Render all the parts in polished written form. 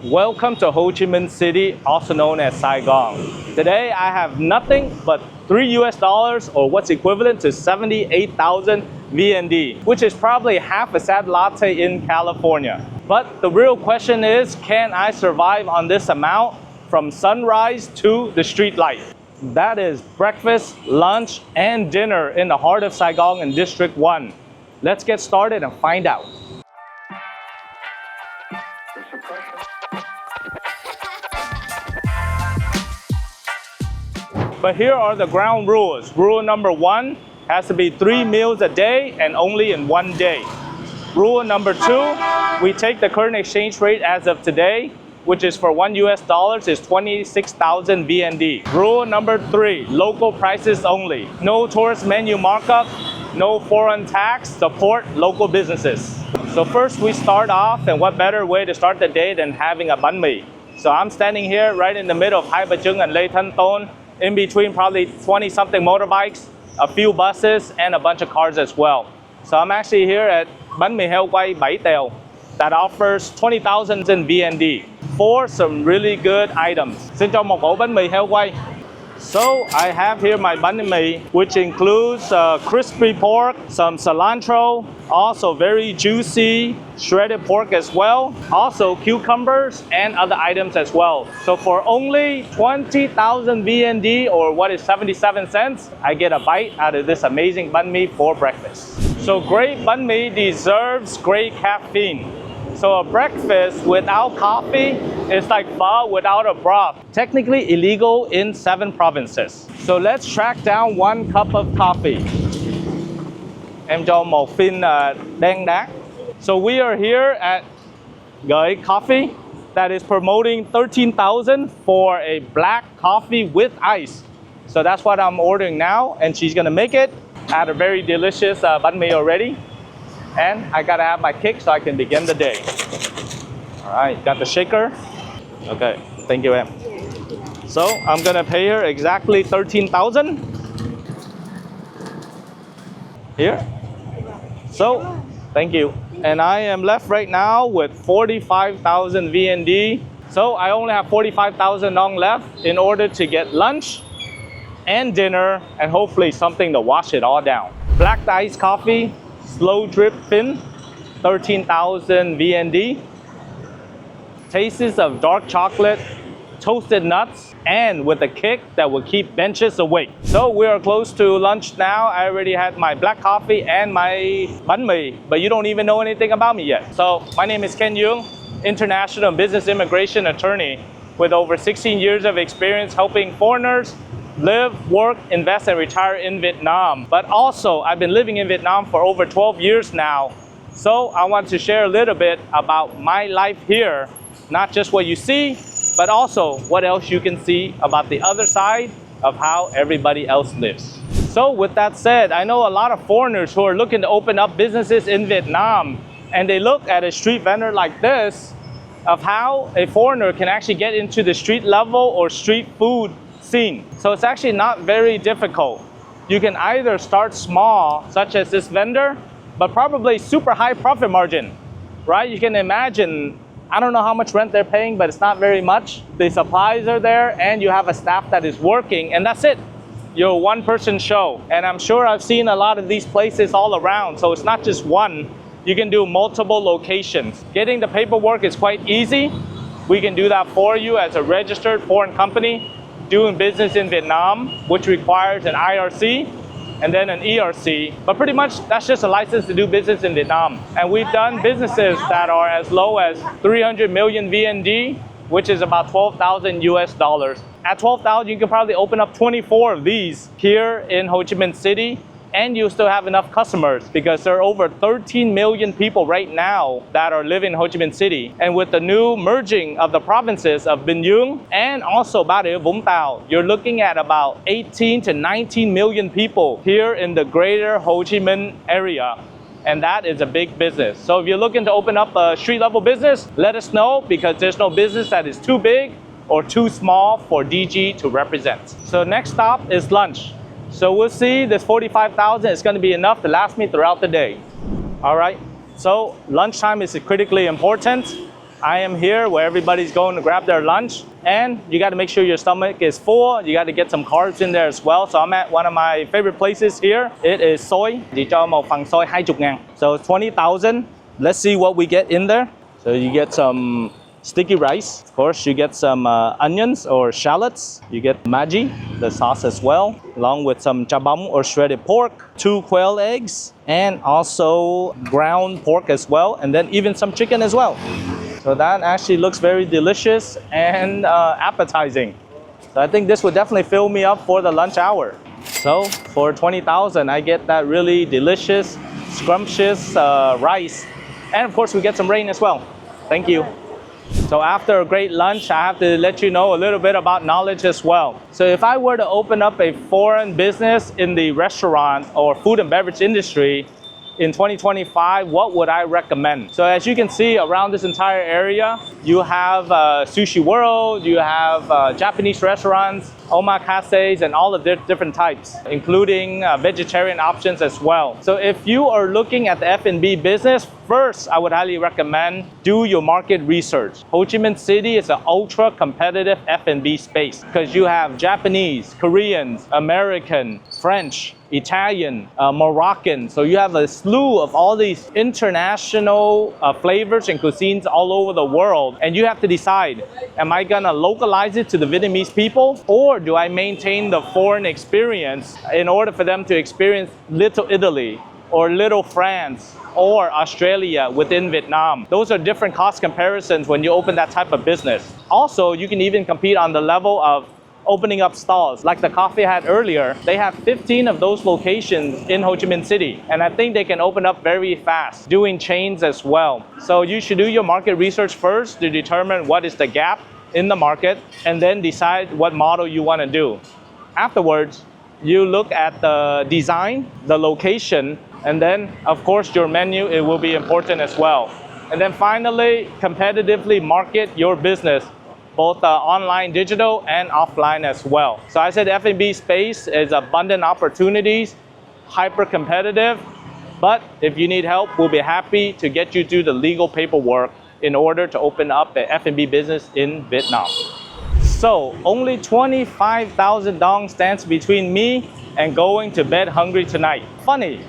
Welcome to Ho Chi Minh City, also known as Saigon. Today I have nothing but $3 or what's equivalent to 78,000 VND, which is probably half a sad latte in California. But the real question is, can I survive on this amount from sunrise to the street light? That is breakfast, lunch, and dinner in the heart of Saigon in District 1. Let's get started and find out. But here are the ground rules. Rule number 1 has to be 3 meals a day and only in one day. Rule number 2, we take the current exchange rate as of today, which is for $1 is 26,000 VND. Rule number 3, local prices only. No tourist menu markup, no foreign tax, support local businesses. So first we start off, and what better way to start the day than having a bánh mì. So I'm standing here right in the middle of Hai Ba Trung and Lê Thanh Tôn, in between probably 20-something motorbikes, a few buses, and a bunch of cars as well. So I'm actually here at Bánh mì heo quay Bảy Tèo that offers 20,000 in VND for some really good items. Xin cho một ổ bánh mì heo quay. So I have here my bánh mì, which includes crispy pork, some cilantro, also very juicy shredded pork as well, also cucumbers and other items as well. So for only 20,000 VND, or what is 77 cents, I get a bite out of this amazing bánh mì for breakfast. So great bánh mì deserves great caffeine. So a breakfast without coffee is like pho without a broth. Technically illegal in 7 provinces. So let's track down 1 cup of coffee. Em cho một phin đen đá. So we are here at Gợi Coffee that is promoting 13,000 for a black coffee with ice. So that's what I'm ordering now, and she's gonna make it. I had a very delicious bánh mì already. And I gotta have my kick so I can begin the day. All right, got the shaker. Okay, thank you, em. So I'm gonna pay her exactly 13,000. Here. So, thank you. And I am left right now with 45,000 VND. So I only have 45,000 dong left in order to get lunch and dinner and hopefully something to wash it all down. Black iced coffee, slow drip fin, 13,000 VND. Tastes of dark chocolate, toasted nuts, and with a kick that will keep benches awake. So we are close to lunch now. I already had my black coffee and my bánh mì, but you don't even know anything about me yet. So my name is Ken Duong, international business immigration attorney with over 16 years of experience helping foreigners live, work, invest, and retire in Vietnam. But also, I've been living in Vietnam for over 12 years now. So I want to share a little bit about my life here, not just what you see, but also what else you can see about the other side of how everybody else lives. So with that said, I know a lot of foreigners who are looking to open up businesses in Vietnam, and they look at a street vendor like this of how a foreigner can actually get into the street level or street food scene. So it's actually not very difficult. You can either start small, such as this vendor, but probably super high profit margin, right? You can imagine, I don't know how much rent they're paying, but it's not very much. The supplies are there and you have a staff that is working, and that's it. You're a one-person show. And I'm sure I've seen a lot of these places all around, so it's not just one. You can do multiple locations. Getting the paperwork is quite easy. We can do that for you as a registered foreign company doing business in Vietnam, which requires an IRC and then an ERC. But pretty much that's just a license to do business in Vietnam. And we've done businesses that are as low as 300 million VND, which is about 12,000 US dollars. At 12,000, you can probably open up 24 of these here in Ho Chi Minh City, and you still have enough customers because there are over 13 million people right now that are living in Ho Chi Minh City. And with the new merging of the provinces of Bình Dương and also Bà Rịa Vũng Tàu, you're looking at about 18 to 19 million people here in the greater Ho Chi Minh area. And that is a big business. So if you're looking to open up a street level business, let us know, because there's no business that is too big or too small for DG to represent. So next stop is lunch. So we'll see, this 45,000 is going to be enough to last me throughout the day. All right, so lunchtime is critically important. I am here where everybody's going to grab their lunch, and you got to make sure your stomach is full. You got to get some carbs in there as well. So I'm at one of my favorite places here. It is Xôi. Chỉ cho một phần xôi 20.000. So 20,000. Let's see what we get in there. So you get some sticky rice. Of course, you get some onions or shallots. You get Maggi, the sauce as well, along with some chabong or shredded pork, 2 quail eggs, and also ground pork as well, and then even some chicken as well. So that actually looks very delicious and appetizing. So I think this would definitely fill me up for the lunch hour. So for 20,000, I get that really delicious, scrumptious rice. And of course, we get some rain as well. Thank you. So after a great lunch, I have to let you know a little bit about knowledge as well. So if I were to open up a foreign business in the restaurant or food and beverage industry in 2025, what would I recommend? So as you can see around this entire area, you have Sushi World, you have Japanese restaurants, omakase, and all of the different types, including vegetarian options as well. So if you are looking at the F&B business, first, I would highly recommend do your market research. Ho Chi Minh City is an ultra competitive F&B space because you have Japanese, Koreans, American, French, Italian, Moroccan. So you have a slew of all these international flavors and cuisines all over the world. And you have to decide, am I gonna localize it to the Vietnamese people, or do I maintain the foreign experience in order for them to experience Little Italy or Little France or Australia within Vietnam? Those are different cost comparisons when you open that type of business. Also, you can even compete on the level of opening up stalls. Like the coffee I had earlier, they have 15 of those locations in Ho Chi Minh City. And I think they can open up very fast, doing chains as well. So you should do your market research first to determine what is the gap in the market, and then decide what model you want to do. Afterwards, you look at the design, the location, and then of course your menu, it will be important as well. And then finally, competitively market your business, both online, digital, and offline as well. So I said F&B space is abundant opportunities, hyper competitive, but if you need help, we'll be happy to get you through the legal paperwork in order to open up an F&B business in Vietnam. So only 25,000 dong stands between me and going to bed hungry tonight. Funny,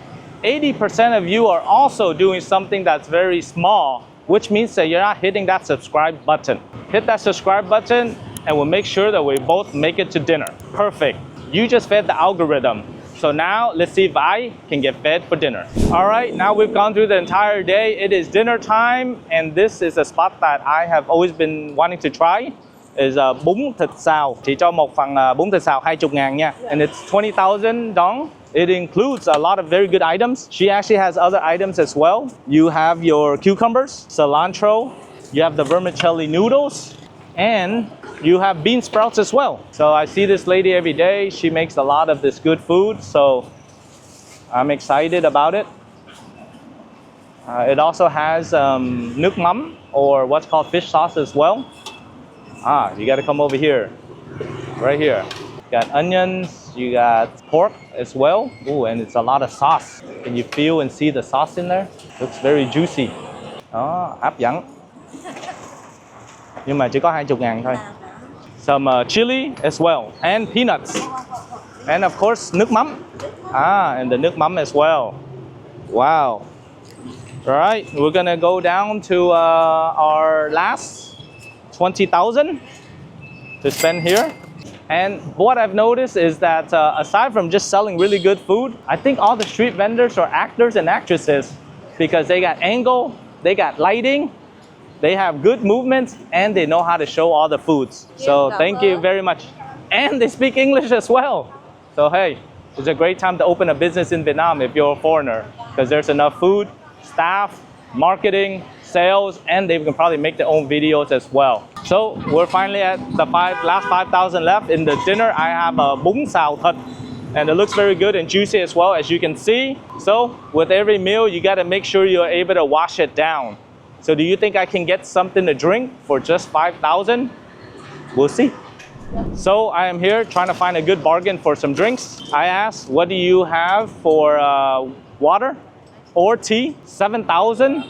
80% of you are also doing something that's very small, which means that you're not hitting that subscribe button. Hit that subscribe button and we'll make sure that we both make it to dinner. Perfect. You just fed the algorithm. So now let's see if I can get fed for dinner. All right, now we've gone through the entire day. It is dinner time, and this is a spot that I have always been wanting to try. Is Bún Thịt Xào. Chỉ cho một phần bún thịt xào 20.000 nha. And it's 20,000 dong. It includes a lot of very good items. She actually has other items as well. You have your cucumbers, cilantro, you have the vermicelli noodles, and you have bean sprouts as well. So I see this lady every day. She makes a lot of this good food, so I'm excited about it. It also has nước mắm, or what's called fish sauce as well. You gotta come over here, right here. Got onions, you got pork as well. Ooh, and it's a lot of sauce. Can you feel and see the sauce in there? Looks very juicy. Hấp dẫn. Nhưng mà chỉ có 20.000 thôi. Some chili as well, and peanuts. And of course, nước mắm. And the nước mắm as well. Wow. All right, we're gonna go down to our last 20,000 to spend here. And what I've noticed is that aside from just selling really good food, I think all the street vendors are actors and actresses because they got angle, they got lighting, they have good movements, and they know how to show all the foods. So thank you very much. And they speak English as well. So hey, it's a great time to open a business in Vietnam if you're a foreigner, because there's enough food, staff, marketing, sales, and they can probably make their own videos as well. So we're finally at the last 5,000 left. In the dinner, I have a bún xào thịt, and it looks very good and juicy as well, as you can see. So with every meal, you got to make sure you're able to wash it down. So do you think I can get something to drink for just 5,000? We'll see. So I am here trying to find a good bargain for some drinks. I asked, what do you have for water or tea? 7,000.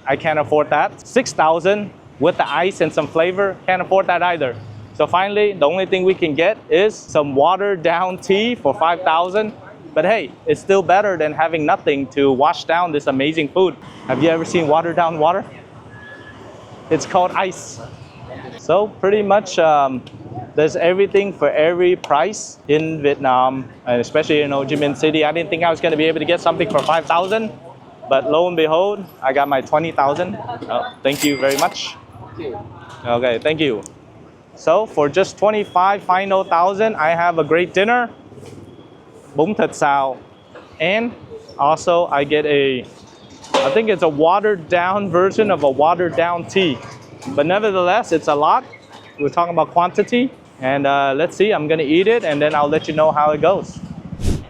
I can't afford that. 6,000. with the ice and some flavor. Can't afford that either. So finally, the only thing we can get is some watered down tea for 5,000. But hey, it's still better than having nothing to wash down this amazing food. Have you ever seen watered down water? It's called ice. So pretty much there's everything for every price in Vietnam, and especially in Ho Chi Minh City. I didn't think I was going to be able to get something for 5,000, but lo and behold, I got my 20,000. Thank you very much. Okay, thank you. So for just 25 final thousand, I have a great dinner, Bún Thịt Xào, and also I get I think it's a watered down version of a watered down tea. But nevertheless, it's a lot. We're talking about quantity. And let's see, I'm gonna eat it and then I'll let you know how it goes.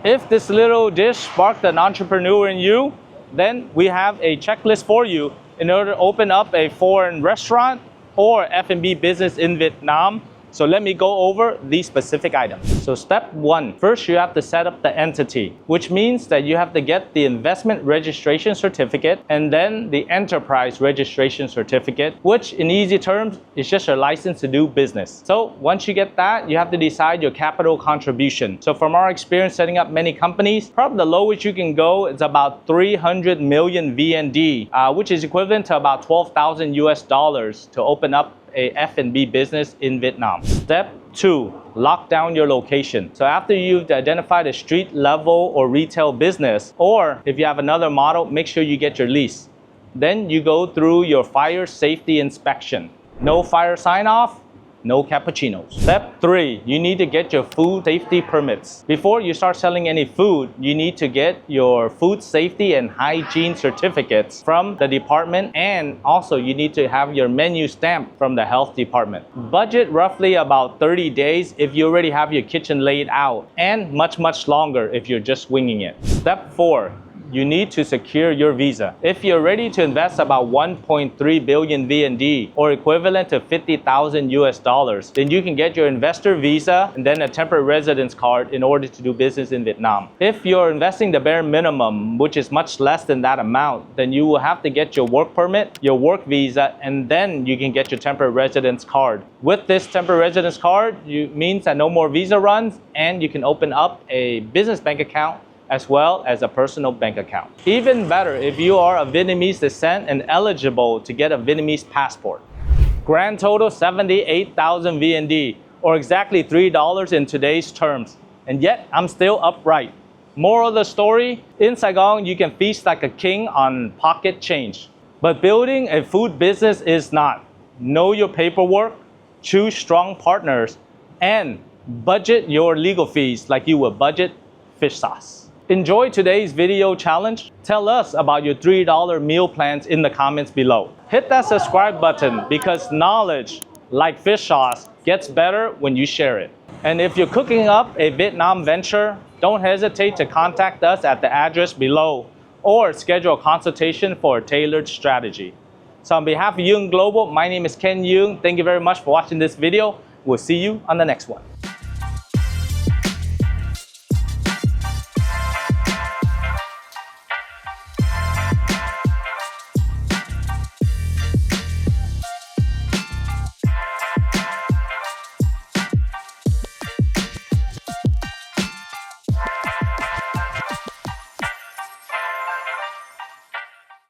If this little dish sparked an entrepreneur in you, then we have a checklist for you in order to open up a foreign restaurant or F&B business in Vietnam. So let me go over these specific items. So step one, first you have to set up the entity, which means that you have to get the investment registration certificate and then the enterprise registration certificate, which in easy terms is just your license to do business. So once you get that, you have to decide your capital contribution. So from our experience setting up many companies, probably the lowest you can go is about 300 million VND, which is equivalent to about 12,000 US dollars to open up a F&B business in Vietnam. Step two, lock down your location. So after you've identified a street level or retail business, or if you have another model, make sure you get your lease. Then you go through your fire safety inspection. No fire sign off, no cappuccinos. Step three, you need to get your food safety permits. Before you start selling any food, you need to get your food safety and hygiene certificates from the department, and also you need to have your menu stamp from the health department. Budget roughly about 30 days if you already have your kitchen laid out, and much longer if you're just winging it. Step four, you need to secure your visa. If you're ready to invest about 1.3 billion VND or equivalent to 50,000 US dollars, then you can get your investor visa and then a temporary residence card in order to do business in Vietnam. If you're investing the bare minimum, which is much less than that amount, then you will have to get your work permit, your work visa, and then you can get your temporary residence card. With this temporary residence card, it means that no more visa runs and you can open up a business bank account as well as a personal bank account. Even better if you are of Vietnamese descent and eligible to get a Vietnamese passport. Grand total 78,000 VND, or exactly $3 in today's terms. And yet, I'm still upright. Moral of the story, in Saigon, you can feast like a king on pocket change. But building a food business is not. Know your paperwork, choose strong partners, and budget your legal fees like you would budget fish sauce. Enjoy today's video challenge. Tell us about your $3 meal plans in the comments below. Hit that subscribe button because knowledge, like fish sauce, gets better when you share it. And if you're cooking up a Vietnam venture, don't hesitate to contact us at the address below or schedule a consultation for a tailored strategy. So on behalf of Duong Global, my name is Ken Duong. Thank you very much for watching this video. We'll see you on the next one.